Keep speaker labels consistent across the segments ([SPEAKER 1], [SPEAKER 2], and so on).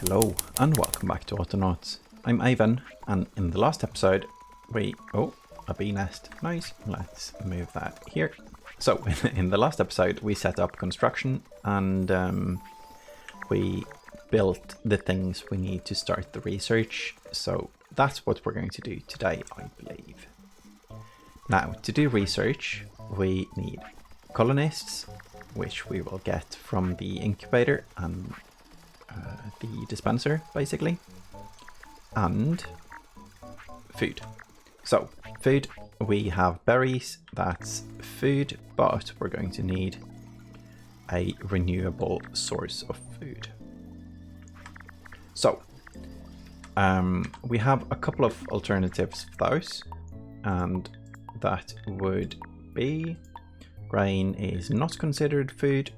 [SPEAKER 1] Hello and welcome back to Autonauts. I'm Ivan, and in the last episode a bee nest, nice, let's move that here. So in the last episode we set up construction and we built the things we need to start the research, so that's what we're going to do today, I believe. Now, to do research we need colonists, which we will get from the incubator and the dispenser, basically, and food. So, food, we have berries, that's food, but we're going to need a renewable source of food. So, we have a couple of alternatives for those, and that would be grain is not considered food,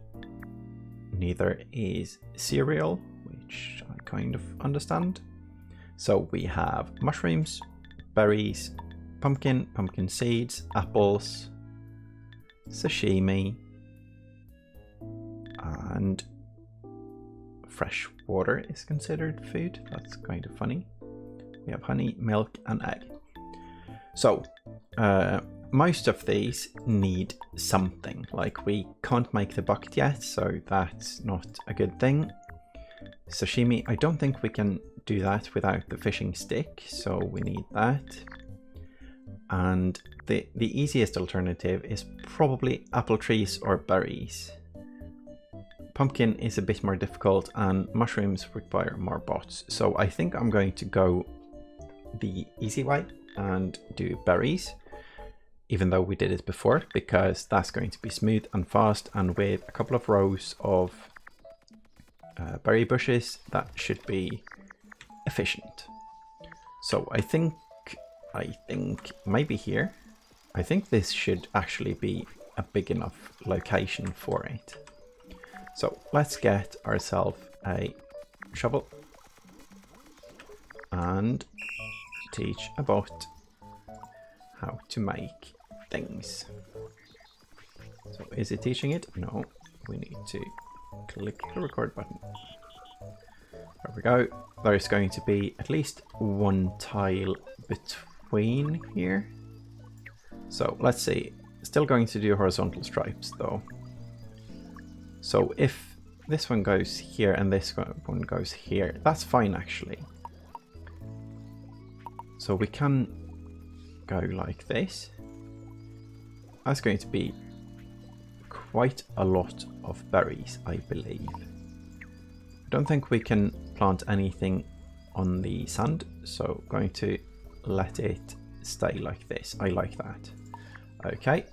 [SPEAKER 1] neither is cereal, which I kind of understand. So we have mushrooms, berries, pumpkin seeds, apples, sashimi, and fresh water is considered food. That's kind of funny. We have honey, milk, and egg. So most of these need something, like we can't make the bucket yet, so that's not a good thing. Sashimi, I don't think we can do that without the fishing stick, so we need that. And the easiest alternative is probably apple trees or berries. Pumpkin is a bit more difficult and mushrooms require more bots, so I think I'm going to go the easy way and do berries, even though we did it before, because that's going to be smooth and fast, and with a couple of rows of berry bushes that should be efficient. So I think maybe here, I think this should actually be a big enough location for it. So let's get ourselves a shovel and teach a bot how to make things. So is it teaching it? No, we need to click the record button. There we go. There's going to be at least one tile between here. So let's see. Still going to do horizontal stripes though. So if this one goes here and this one goes here, that's fine actually. So we can go like this. That's going to be quite a lot of berries, I believe. I don't think we can plant anything on the sand, so I'm going to let it stay like this. I like that. Okay,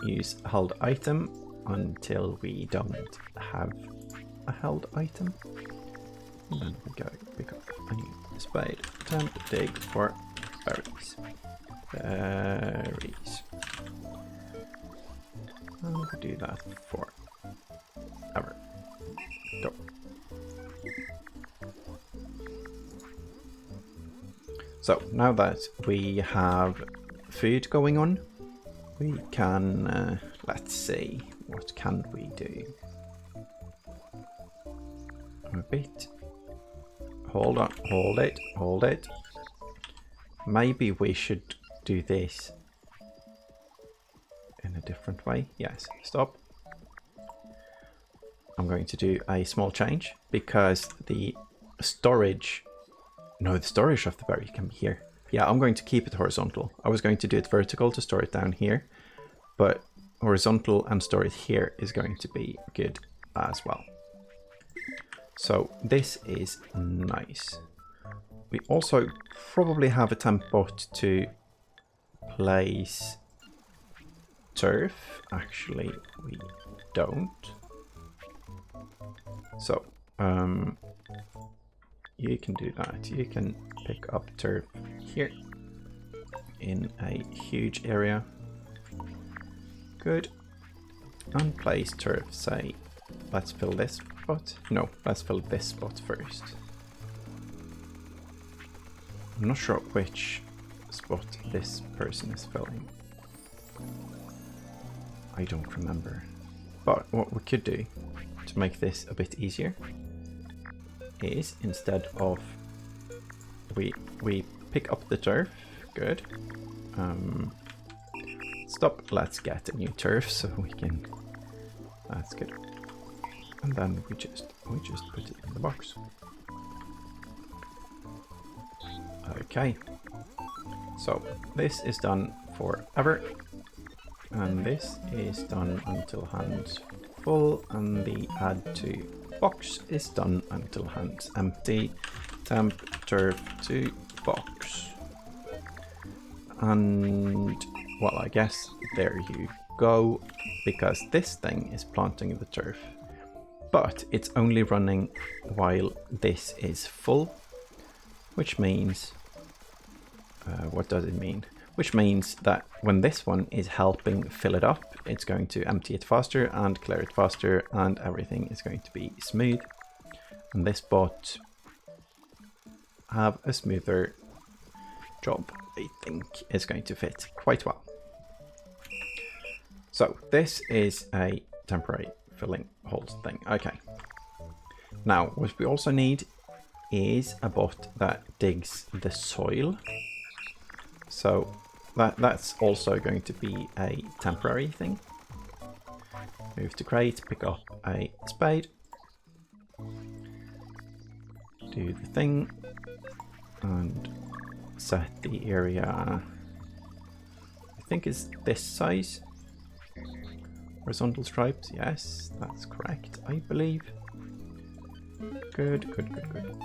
[SPEAKER 1] use held item until we don't have a held item. And we go pick up a new spade, time to dig for berries. Berries. And we'll do that forever. Go. So now that we have food going on, we can, let's see, what can we do? A bit. Hold on, hold it. Maybe we should do this in a different way. Yes, stop. I'm going to do a small change because the storage of the berry can be here. Yeah, I'm going to keep it horizontal. I was going to do it vertical to store it down here, but horizontal and store it here is going to be good as well. So this is nice. We also probably have a temp bot to place turf. Actually, we don't. So, you can do that. You can pick up turf here in a huge area. Good. And place turf, say, let's fill this spot. No, let's fill this spot first. I'm not sure which spot this person is filling. I don't remember. But what we could do to make this a bit easier is, instead of we pick up the turf. Good. Stop. Let's get a new turf so we can. That's good. And then we just put it in the box. Okay. So this is done forever, and this is done until hands full, and the add to box is done until hands empty. Temp turf to box. And well, I guess there you go, because this thing is planting the turf, but it's only running while this is full, which means what does it mean? Which means that when this one is helping fill it up, it's going to empty it faster and clear it faster, and everything is going to be smooth. And this bot have a smoother job. I think is going to fit quite well. So this is a temporary filling holes thing. Okay. Now what we also need is a bot that digs the soil. So that's also going to be a temporary thing. Move to crate, pick up a spade, do the thing, and set the area, I think is this size. Horizontal stripes, yes, that's correct, I believe. Good, good, good, good.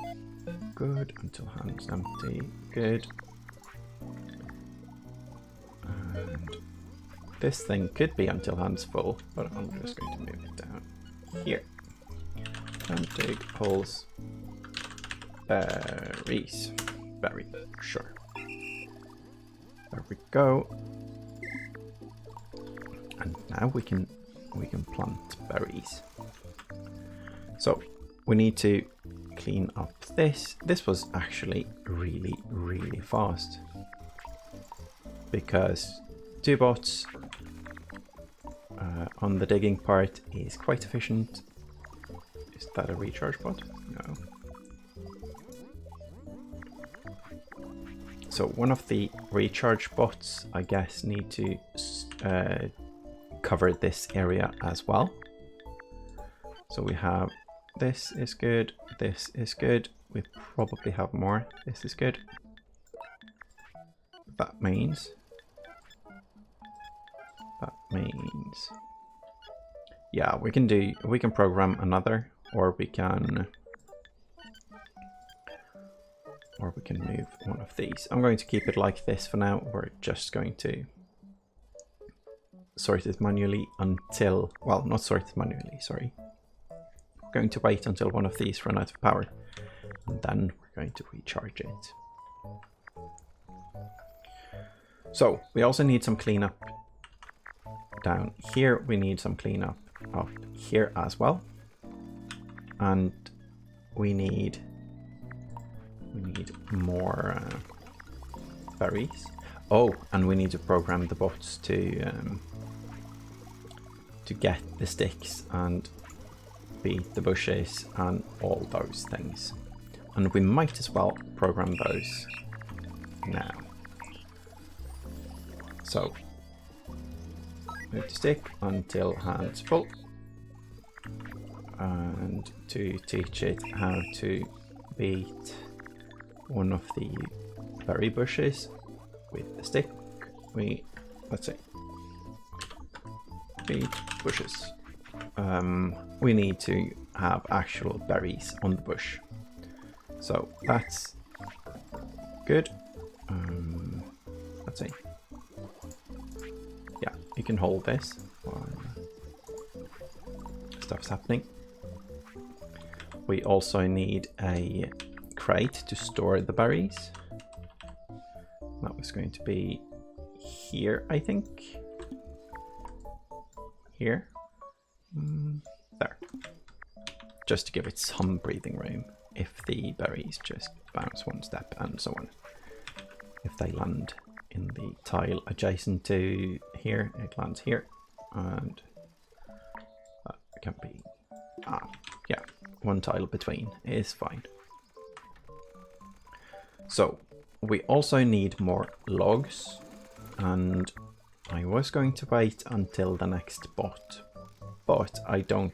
[SPEAKER 1] Good, until hands empty, good. And this thing could be until hands full, but I'm just going to move it down here. And dig holes. Berries. Berry, sure. There we go. And now we can plant berries. So we need to clean up this. This was actually really, really fast, because 2 bots on the digging part is quite efficient. Is that a recharge bot? No. So one of the recharge bots, I guess, need to cover this area as well. So we have, this is good, this is good, we probably have more, this is good. That means, yeah, we can program another, or we can move one of these. I'm going to keep it like this for now. We're just going to sort it manually until, well, not sort it manually, sorry. We're going to wait until one of these run out of power, and then we're going to recharge it. So we also need some cleanup down here. We need some cleanup up here as well, and we need more berries. Oh, and we need to program the bots to get the sticks and beat the bushes and all those things. And we might as well program those now. So move the stick until hands full, and to teach it how to beat one of the berry bushes with the stick, let's say beat bushes. We need to have actual berries on the bush, so that's good. Let's see. Yeah, you can hold this while stuff's happening. We also need a crate to store the berries. That was going to be here, I think. Here. There. Just to give it some breathing room if the berries just bounce one step and so on. If they land in the tile adjacent to here, it lands here, and that can be yeah, one tile between is fine. So we also need more logs, and I was going to wait until the next bot, but I don't,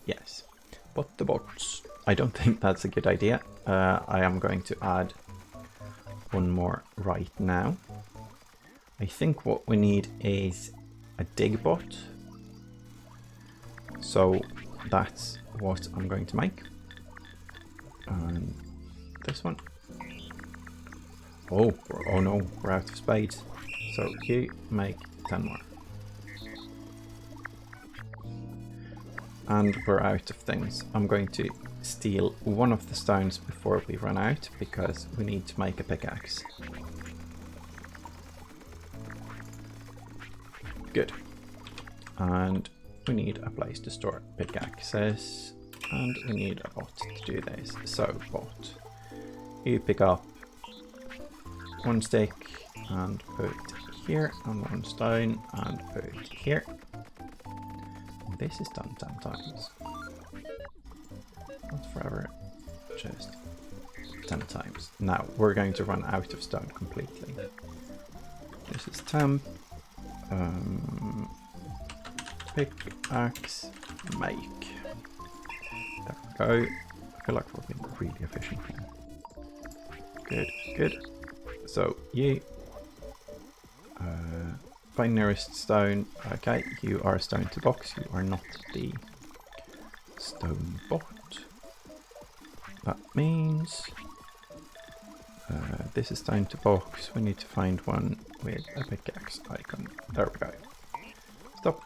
[SPEAKER 1] yes, but the bots. I don't think that's a good idea. I am going to add one more right now. I think what we need is a dig bot. So that's what I'm going to make. And this one. Oh no, we're out of spades. So you make 10 more. And we're out of things. I'm going to steal one of the stones before we run out, because we need to make a pickaxe. Good. And we need a place to store pickaxes, and we need a bot to do this. So bot, you pick up one stick and put it here, and one stone and put it here. And this is done 10 times. Not forever, just 10 times. Now we're going to run out of stone completely. This is temp. Pickaxe make. There we go. I feel like we're being really efficient here. Good, good. So you find nearest stone. Okay, you are a stone to box. You are not the stone bot. That means this is stone to box. We need to find one with a pickaxe icon. There we go. Stop.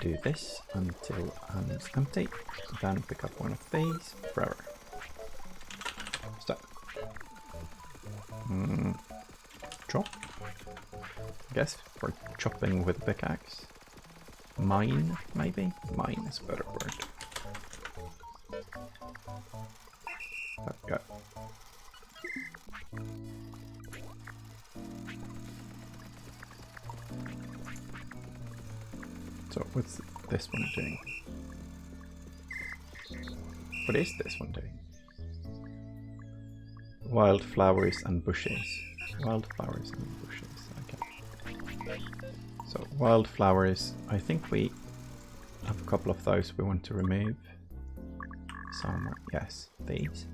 [SPEAKER 1] Do this until it's empty. Then pick up one of these. Forever. Stop. Chop. I guess we're chopping with a pickaxe. Mine, maybe? Mine is a better word. There we go. So what's this one doing? What is this one doing? Wildflowers and bushes. Wildflowers and bushes, okay. So wildflowers, I think we have a couple of those we want to remove. Somewhere, yes, these.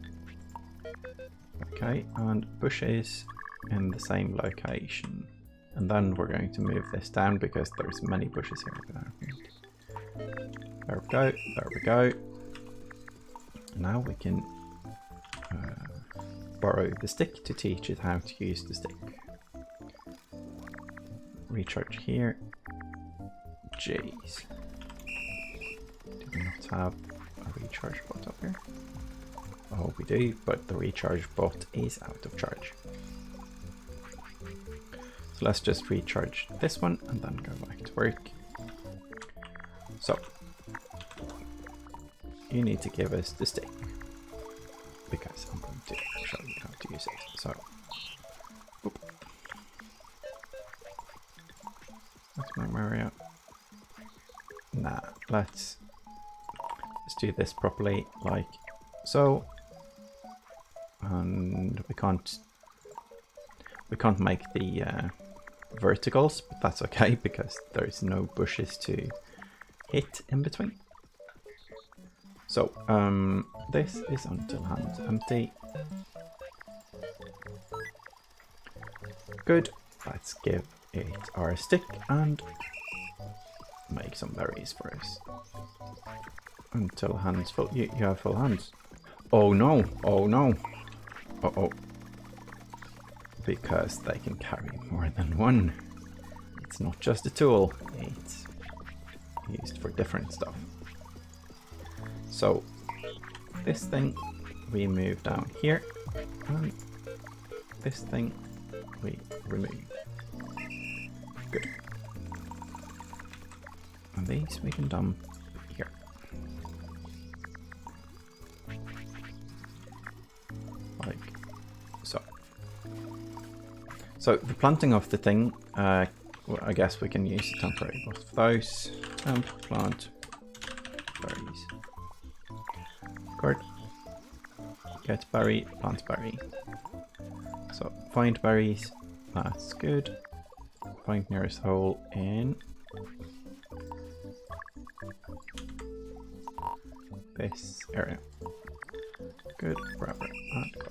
[SPEAKER 1] Okay, and bushes in the same location. And then we're going to move this down because there's many bushes here. There we go, there we go. Now we can borrow the stick to teach it how to use the stick. Recharge here. Jeez. Do we not have a recharge bot up here? Oh, we do, but the recharge bot is out of charge. So let's just recharge this one and then go back to work. So, you need to give us the stick, because I'm going to show you how to use it. So, boop. That's my Mario. Nah, let's do this properly, like so. And we can't make the verticals, but that's okay because there's no bushes to hit in between. So this is until hands empty. Good. Let's give it our stick and make some berries for us. Until hands full. You have full hands. Oh no! Oh no! Uh oh. Because they can carry more than one. It's not just a tool, it's used for different stuff. So this thing we move down here, and this thing we remove. Good. And these we can dump here. Like so. So the planting of the thing, well, I guess we can use a temporary both of those. Temp, plant, Good. Get berry, plant berry. So find berries, that's good. Find nearest hole in this area. Good, forever, and go.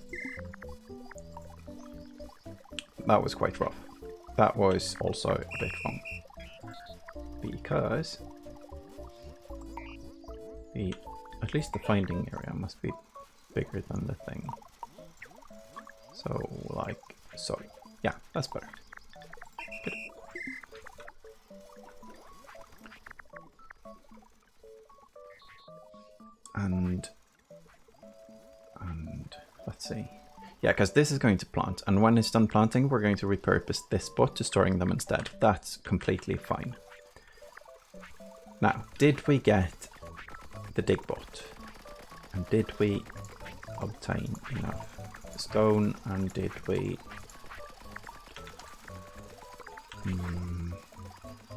[SPEAKER 1] That was quite rough. That was also a bit wrong. Because at least the finding area must be bigger than the thing. So like so. Yeah, that's better. Good. And let's see. Yeah, because this is going to plant, and when it's done planting, we're going to repurpose this spot to storing them instead. That's completely fine. Now, did we get the dig bot? And did we obtain enough stone? And did we...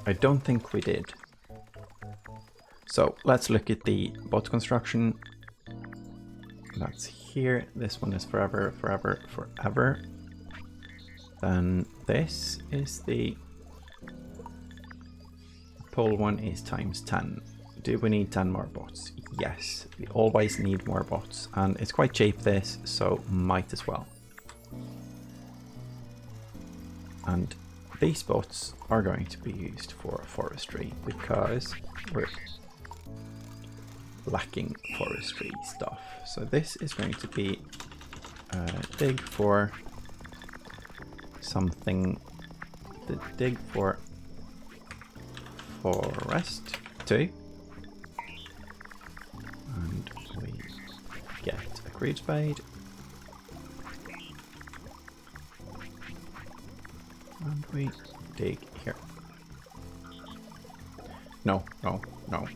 [SPEAKER 1] I don't think we did. So let's look at the bot construction. That's here. This one is forever, forever, forever. Then this is the pole one is times 10. Do we need 10 more bots? Yes, we always need more bots, and it's quite cheap this, so might as well. And these bots are going to be used for forestry because we're lacking forestry stuff. So this is going to be dig for something, the dig for forest 2, and we get a crude spade, and we dig here. No, no, no.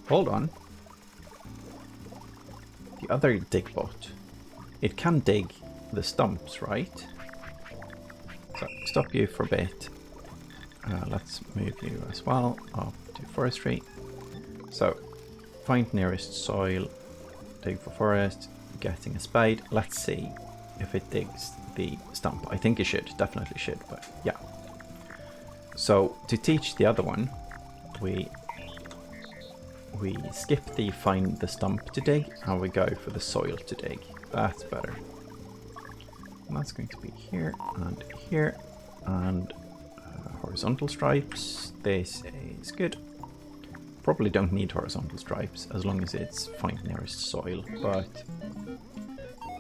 [SPEAKER 1] Hold on. The other dig bot, it can dig the stumps, right? So stop you for a bit. Let's move you as well up to forestry. So find nearest soil, dig for forest, getting a spade. Let's see if it digs the stump. I think it should, definitely should, but yeah. So to teach the other one, we skip the find the stump to dig and we go for the soil to dig. That's better. And that's going to be here and horizontal stripes. This is good. Probably don't need horizontal stripes as long as it's find nearest soil, but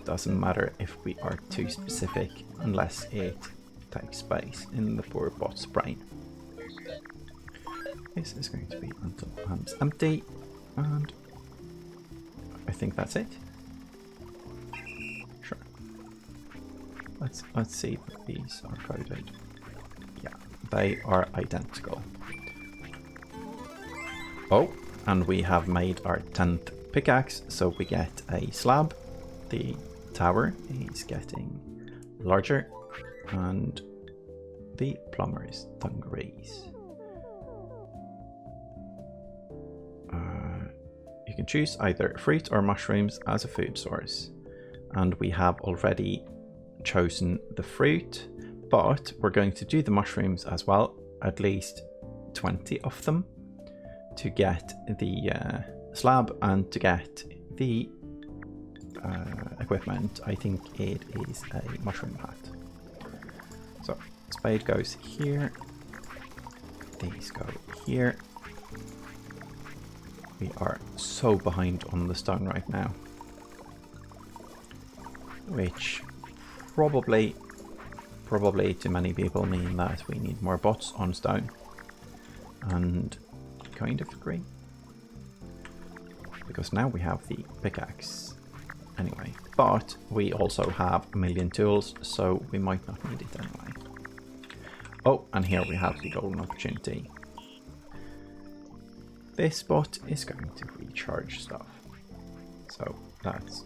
[SPEAKER 1] doesn't matter if we are too specific unless it takes space in the poor bot's brain. This is going to be until hand's empty, and I think that's it. Sure. Let's see if these are coded. Yeah, they are identical. Oh, and we have made our 10th pickaxe, so we get a slab. The tower is getting larger, and the plumber's dungarees. You can choose either fruit or mushrooms as a food source, and we have already chosen the fruit, but we're going to do the mushrooms as well, at least 20 of them, to get the slab and to get the equipment. I think it is a mushroom hat. So spade goes here, these go here. We are so behind on the stone right now, which probably to many people mean that we need more bots on stone, and kind of agree, because now we have the pickaxe anyway, but we also have a million tools, so we might not need it anyway. Oh, and here we have the golden opportunity. This spot is going to recharge stuff. So that's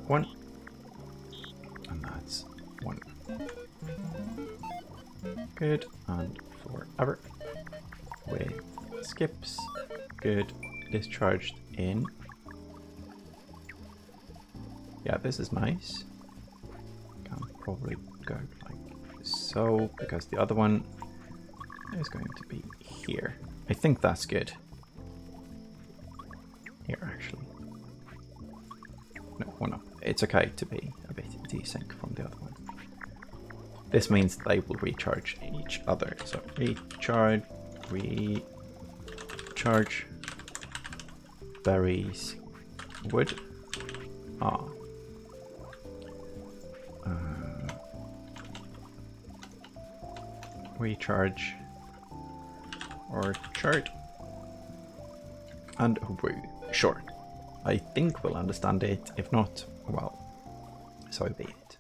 [SPEAKER 1] 1. And that's 1. Good. And forever. With skips. Good. Discharged in Yeah, this is nice. Can probably go like so, because the other one is going to be here. I think that's good. Here, actually. No, one up. It's okay to be a bit desync from the other one. This means they will recharge each other. So recharge, recharge, berries, wood. Ah. Recharge, orchard, and woo. Sure. I think we'll understand it. If not, well, so be it.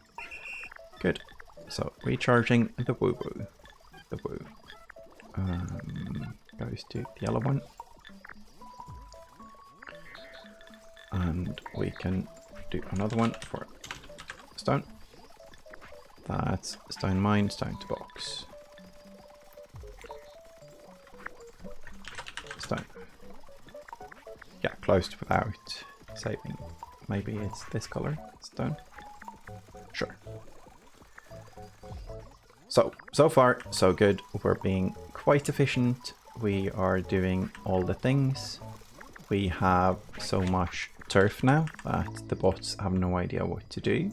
[SPEAKER 1] Good. So recharging the woo woo. The woo. Goes to the yellow one. And we can do another one for stone. That's stone mine, stone to box. Stone. Yeah, closed without saving. Maybe it's this color, stone. Sure. So far, so good. We're being quite efficient. We are doing all the things. We have so much turf now that the bots have no idea what to do.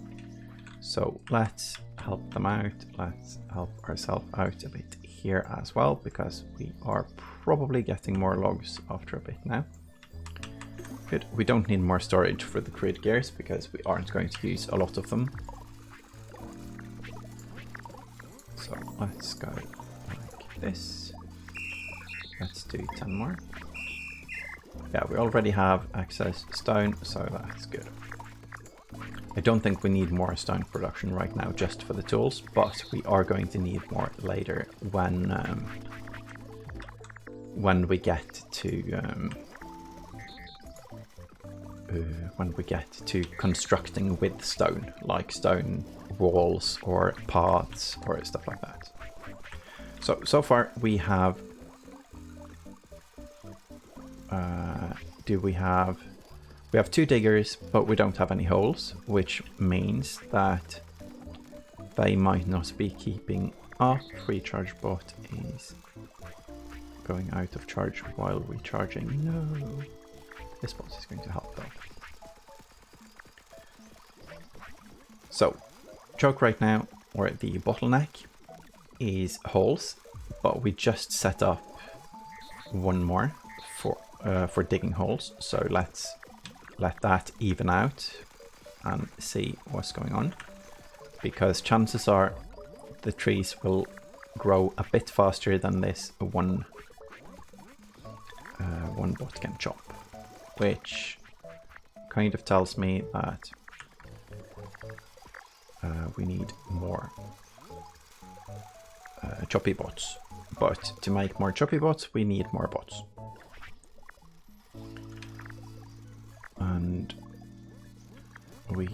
[SPEAKER 1] So let's help them out. Let's help ourselves out a bit here as well, because we are probably getting more logs after a bit now. Good. We don't need more storage for the grid gears because we aren't going to use a lot of them. So let's go like this. Let's do 10 more. Yeah, we already have excess stone, so that's good. I don't think we need more stone production right now just for the tools, but we are going to need more later when we get to constructing with stone, like stone walls or paths or stuff like that. So far we have we have 2 diggers, but we don't have any holes, which means that they might not be keeping up. Recharge bot is going out of charge while recharging. No, this bot is going to help though. So, joke right now, or the bottleneck, is holes, but we just set up one more for digging holes. So let's let that even out and see what's going on, because chances are the trees will grow a bit faster than this one bot can chop, which kind of tells me that we need more choppy bots. But to make more choppy bots, we need more bots. And we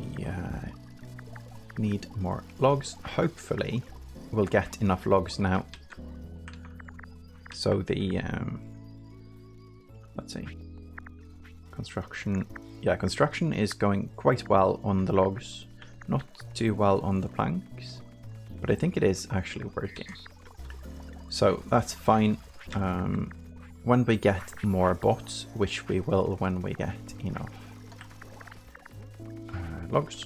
[SPEAKER 1] need more logs. Hopefully we'll get enough logs now. So the let's see, construction. Yeah, construction is going quite well on the logs, not too well on the planks, but I think it is actually working. So that's fine. When we get more bots, which we will when we get enough logs.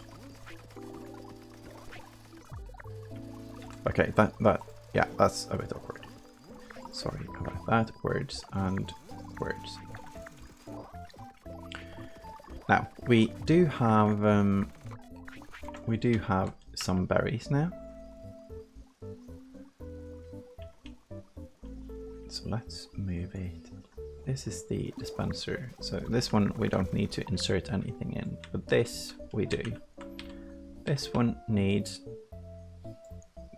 [SPEAKER 1] Okay, yeah, that's a bit awkward. Sorry about that. Words and words. Now we do have some berries now. So let's move it. This is the dispenser. So this one we don't need to insert anything in, but this we do. This one needs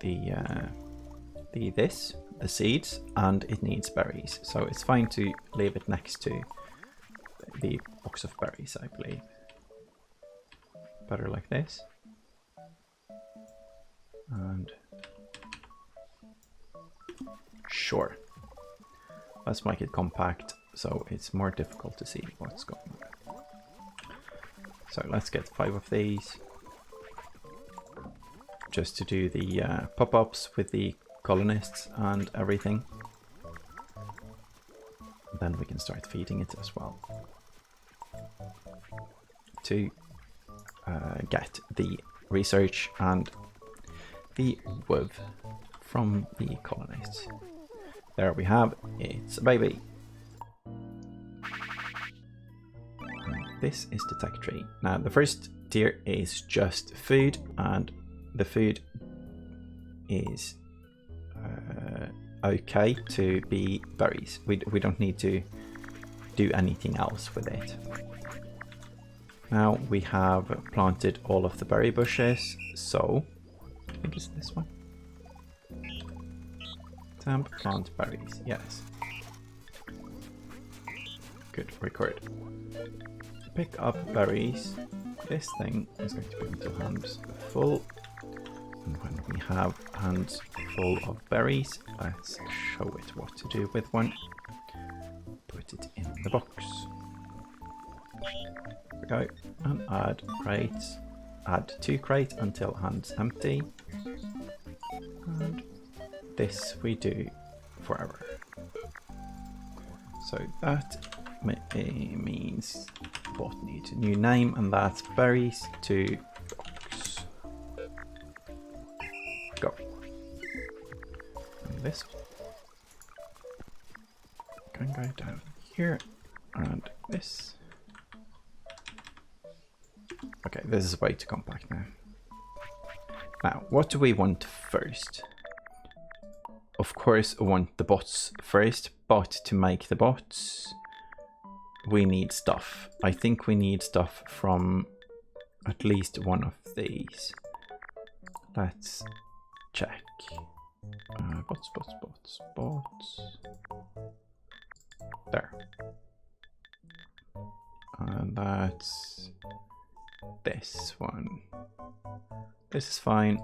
[SPEAKER 1] the seeds, and it needs berries. So it's fine to leave it next to the box of berries, I believe. Better like this. And sure. Let's make it compact so it's more difficult to see what's going on. So let's get 5 of these. Just to do the pop-ups with the colonists and everything. Then we can start feeding it as well. To get the research and the wood from the colonists. There we have, it's a baby. This is the tech tree. Now the first tier is just food, and the food is okay to be berries. We don't need to do anything else with it. Now we have planted all of the berry bushes, so I think it's this one. Temp plant berries, yes. Good, record. Pick up berries. This thing is going to be until hands full. And when we have hands full of berries, let's show it what to do with one. Put it in the box. There we go. And add crates. Add 2 crates until hands empty. And this we do forever. So that means bot needs a new name, and that's berries to box. Go. And this can go down here, and this. Okay, this is way too compact now. Now, what do we want first? Of course, I want the bots first, but to make the bots, we need stuff. I think we need stuff from at least one of these. Let's check. Bots. There. And that's this one. This is fine,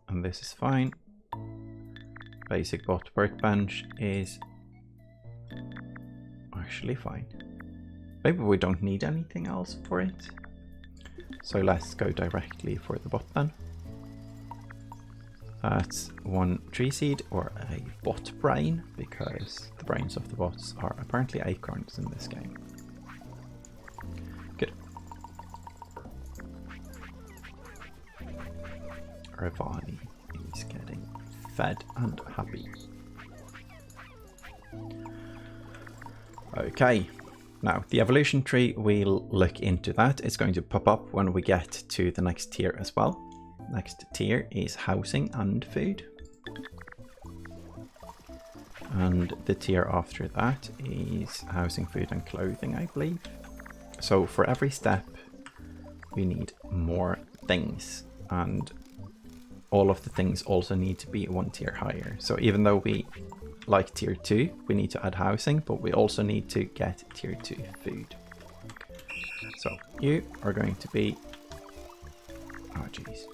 [SPEAKER 1] and this is fine. Basic bot workbench is actually fine. Maybe we don't need anything else for it. So let's go directly for the bot then. That's 1 tree seed or a bot brain, because the brains of the bots are apparently acorns in this game. Good. Ravani is getting fed and happy. Okay, now the evolution tree, we'll look into that. It's going to pop up when we get to the next tier as well. Next tier is housing and food. And the tier after that is housing, food and clothing, I believe. So for every step we need more things, and all of the things also need to be 1 tier higher. So even though we like tier 2, we need to add housing, but we also need to get tier 2 food. So you are going to be, oh geez,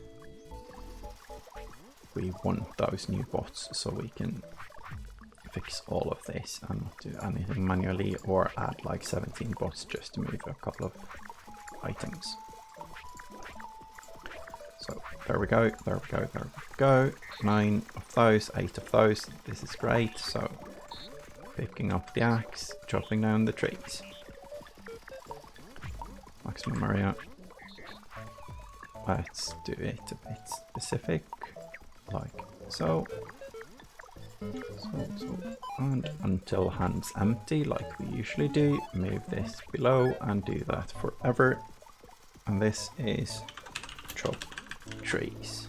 [SPEAKER 1] we want those new bots so we can fix all of this and not do anything manually or add like 17 bots just to move a couple of items. So there we go, there we go, there we go. 9 of those, 8 of those. This is great. So picking up the axe, chopping down the trees. Maximum area. Let's do it a bit specific, like so. And until hands empty, like we usually do. Move this below and do that forever. And this is chop trees.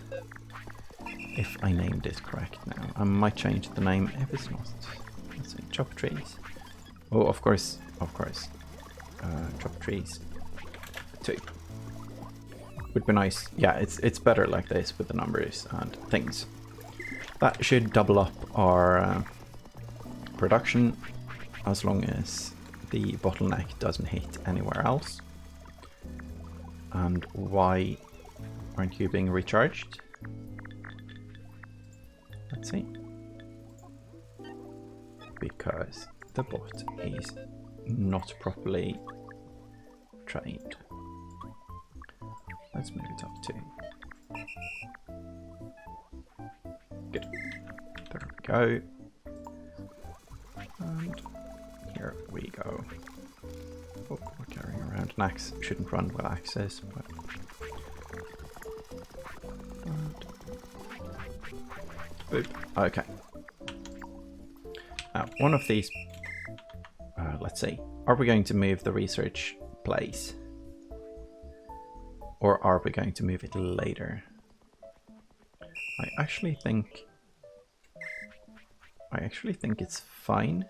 [SPEAKER 1] If I named it correct now. I might change the name if it's not. Let's say chop trees. Oh, of course. Chop trees 2. Would be nice. Yeah, it's better like this with the numbers and things. That should double up our production as long as the bottleneck doesn't hit anywhere else. And why aren't you being recharged? Let's see. Because the bot is not properly trained. Let's move it up too. Good. There we go. And here we go. Oh, we're carrying around an axe. Shouldn't run with axes, but... Boop. Okay. Now, one of these... let's see. Are we going to move the research place? Or are we going to move it later? I actually think it's fine.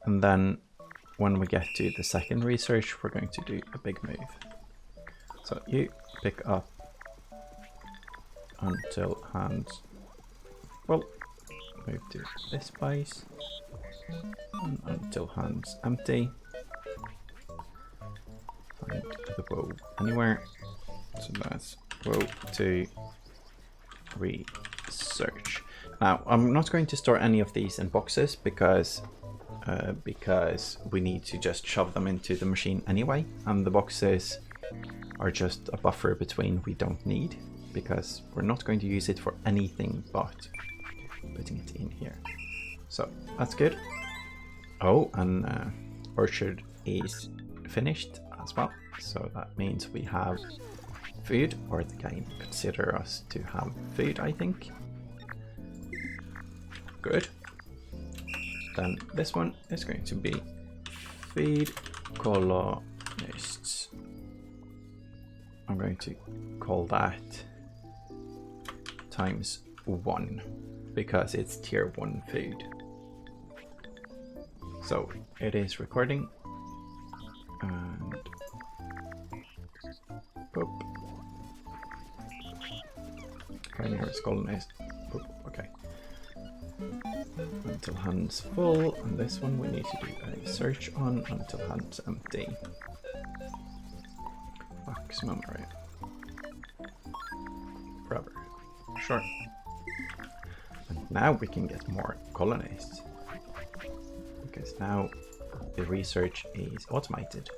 [SPEAKER 1] And then when we get to the second research, we're going to do a big move. So you pick up until hands. Well, move to this place. And until hands empty. Find the bow anywhere. So that's bow to research. Now, I'm not going to store any of these in boxes because we need to just shove them into the machine anyway, and the boxes are just a buffer between we don't need, because we're not going to use it for anything but putting it in here. So that's good. Oh, and orchard is finished as well, so that means we have food, or the game consider us to have food, I think. Good. Then this one is going to be feed colonists. I'm going to call that ×1 because it's tier 1 food. So it is recording and boop. Primary's colonist. Boop. Okay. Until hands full, and this one we need to do a search on until hands empty. Maximum area. Forever. Sure. And now we can get more colonists. Because now the research is automated.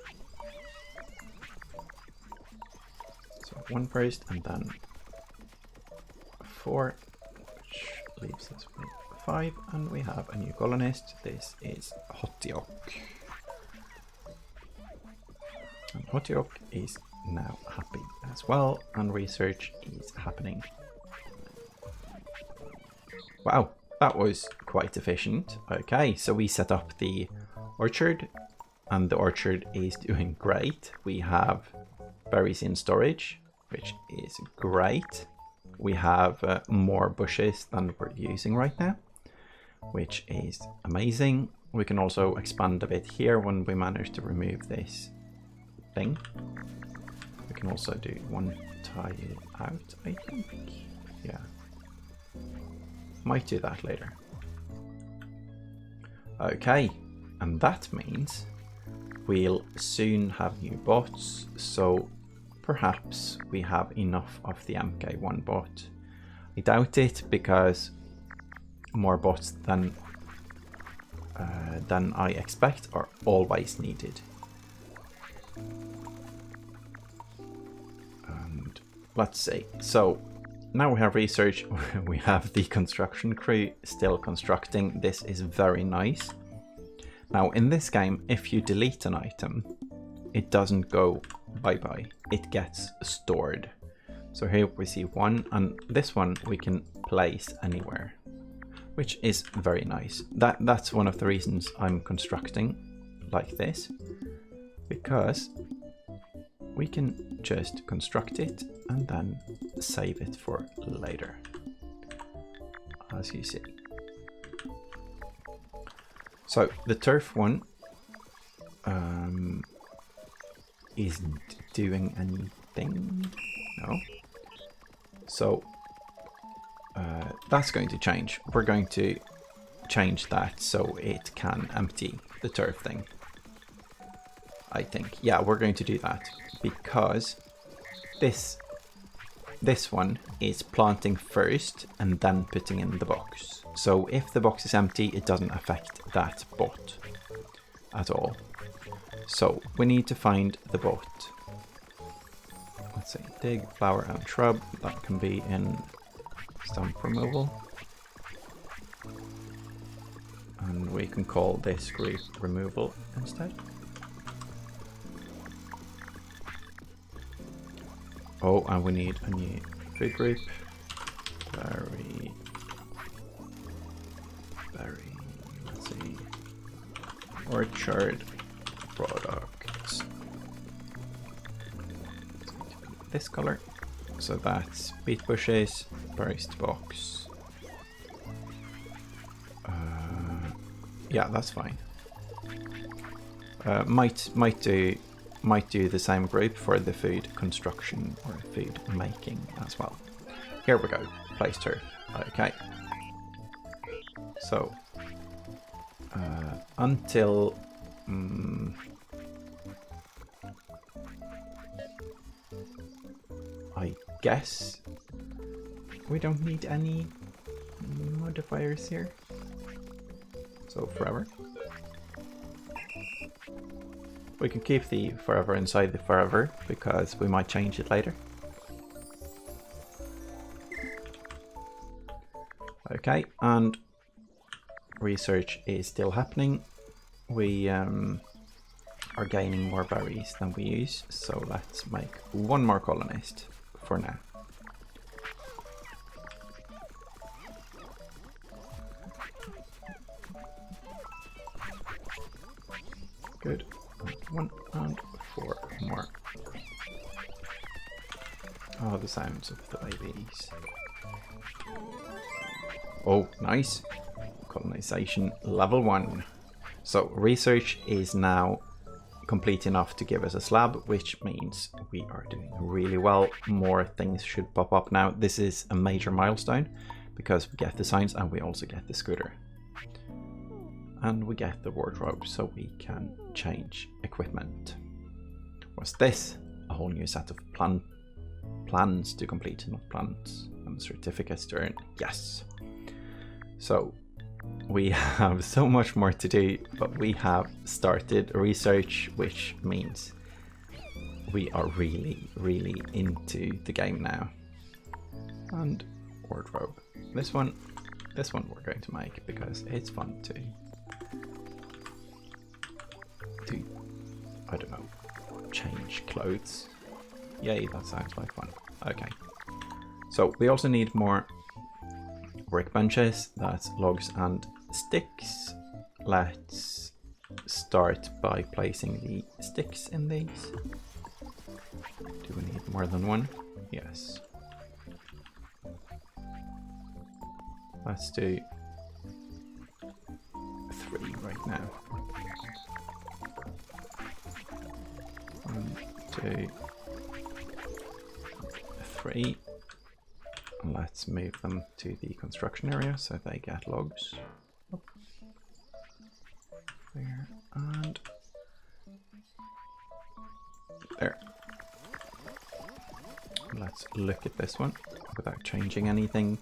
[SPEAKER 1] So 1 first and then 4, which leaves us with 5, and we have a new colonist. This is Hotiok. And Hotiok is now happy as well, and research is happening. Wow, that was quite efficient. Okay, so we set up the orchard, and the orchard is doing great. We have berries in storage, which is great. We have more bushes than we're using right now, which is amazing. We can also expand a bit here when we manage to remove this thing. We can also do 1 tile out, I think. Yeah. Might do that later. Okay, and that means we'll soon have new bots, so perhaps we have enough of the MK1 bot. I doubt it, because more bots than I expect are always needed. And let's see. So now we have research. We have the construction crew still constructing. This is very nice. Now in this game, if you delete an item, it doesn't go bye-bye. It gets stored. So here we see 1, and this one we can place anywhere, which is very nice. That's one of the reasons I'm constructing like this, because we can just construct it and then save it for later, as you see. So the turf one isn't doing anything. No. So that's going to change. We're going to change that so it can empty the turf thing, I think. Yeah, we're going to do that because this one is planting first and then putting in the box. So if the box is empty, it doesn't affect that bot at all. So we need to find the bot Let's say dig, flower and shrub. That can be in stump removal. And we can call this group removal instead. Oh, and we need a new food group. Berry, let's see, orchard products. This color, so that's beet bushes, berries to box. Yeah, that's fine. Might do the same group for the food construction or food making as well. Here we go, place turf. Okay. So until I guess we don't need any modifiers here. So forever. We can keep the forever inside the forever because we might change it later. Okay, and research is still happening. We are gaining more berries than we use, so let's make one more colonist for now. Good. 1 and 4 more. Oh, the sounds of the babies. Oh, nice. Colonisation level 1. So research is now complete enough to give us a slab, which means we are doing really well. More things should pop up now. This is a major milestone because we get the signs and we also get the scooter. And we get the wardrobe so we can change equipment. What's this? A whole new set of plans to complete, not plans, and certificates to earn. Yes. So we have so much more to do, but we have started research, which means we are really into the game now. And wardrobe. This one we're going to make because it's fun to I don't know, change clothes. Yay, that sounds like fun. Okay. So we also need more workbenches. That's logs and sticks. Let's start by placing the sticks in these. Do we need more than one? Yes. Let's do 3 right now. 1, 2, 3. And let's move them to the construction area so they get logs. There and there. Let's look at this one without changing anything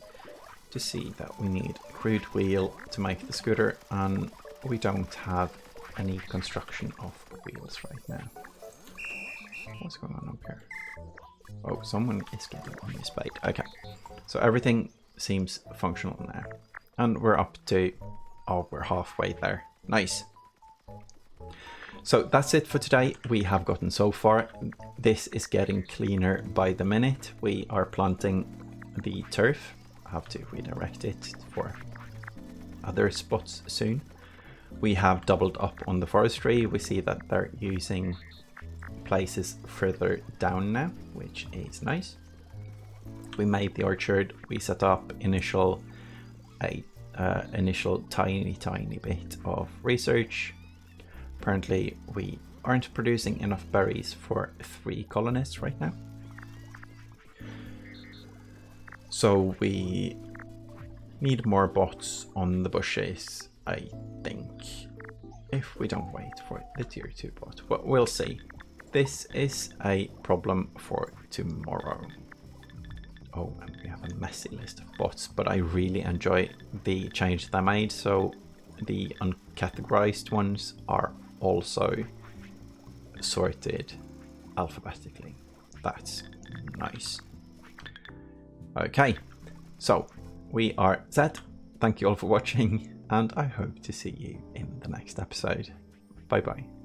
[SPEAKER 1] to see that we need crude wheel to make the scooter, and we don't have any construction of wheels right now. What's going on up here? Oh, someone is getting on this bait. Okay, so everything seems functional now. And we're up to, oh, we're halfway there. Nice. So that's it for today. We have gotten so far. This is getting cleaner by the minute. We are planting the turf. I have to redirect it for other spots soon. We have doubled up on the forestry. We see that they're using places further down now, which is nice. We made the orchard. We set up initial tiny bit of research. Apparently we aren't producing enough berries for 3 colonists right now. So we need more bots on the bushes, I think, if we don't wait for the tier 2 bot. But we'll see. This is a problem for tomorrow. Oh, and we have a messy list of bots, but I really enjoy the change they made. So the uncategorized ones are also sorted alphabetically. That's nice. Okay, so we are set. Thank you all for watching, and I hope to see you in the next episode. Bye bye.